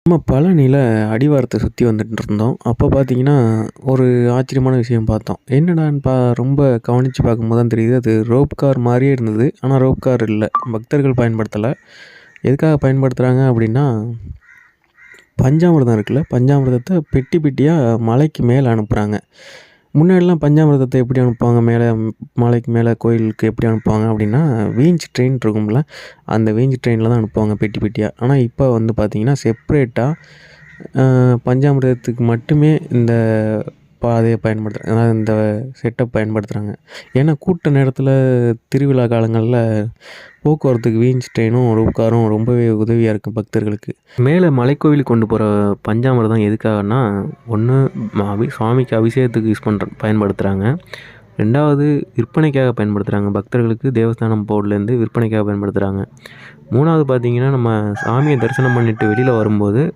நம்ம பழனியில அடிவாரத்த சுத்தி வந்துட்டுருந்தோம். அப்போ பார்த்தீங்கன்னா, ஒரு ஆச்சரியமான விஷயம் பார்த்தோம். என்னடான்னு ரொம்ப கவனிச்சு பார்க்கும்போது தான் தெரியுது, அது ரோப் கார் மாரியே இருந்தது. ஆனா ரோப் கார் இல்ல. பக்தர்கள் பயன்படுத்தல. எதுக்காக பயன்படுத்துறாங்க அப்படின்னா, பஞ்சாமிர்தம் இருக்குல்ல, பஞ்சாமிர்தத்த பெட்டி பெட்டியா மலைக்கு மேல அனுப்புறாங்க. முன்னாடிலாம் பஞ்சாமிர்தத்த எப்படி அனுப்புவாங்க மேல மலைக்கு மேல கோயிலுக்கு எப்படி அனுப்புவாங்க அப்படின்னா, வீஞ்ச் ட்ரெயின் இருக்கும்ல, அந்த வீஞ்ச் ட்ரெயின்ல தான் அனுப்புவாங்க பெட்டி பெட்டியா. ஆனா இப்ப வந்து பார்த்தீங்கன்னா, செப்பரேட்டா பஞ்சாமிர்தத்துக்கு மட்டுமே இந்த பாதைய பயன்படுத்துறாங்க. அதாவது இந்த செட்டப் பயன்படுத்துறாங்க. ஏன்னா கூட்ட நேரத்தில திருவிழா காலங்கள்ல போக்குவரத்துக்கு வீஞ்ச் ட்ரெயினும், ரோப் காரும் ரொம்பவே உதவியா இருக்கும் பக்தர்களுக்கு. மேல மலைக்கோவிலுக்கு கொண்டு போற பஞ்சாமிர்தம் எதுக்காகன்னா, ஒண்ணு சுவாமிக்கு அபிஷேகத்துக்கு பயன்படுத்துறாங்க. 2வது விற்பனைக்காக பயன்படுத்துறாங்க. பக்தர்களுக்கு தேவஸ்தானம் போர்ட்லேருந்து விற்பனைக்காக பயன்படுத்துறாங்க. 3வது பார்த்தீங்கன்னா, நம்ம சாமிய தரிசனம் பண்ணிட்டு வெளியில வரும்போது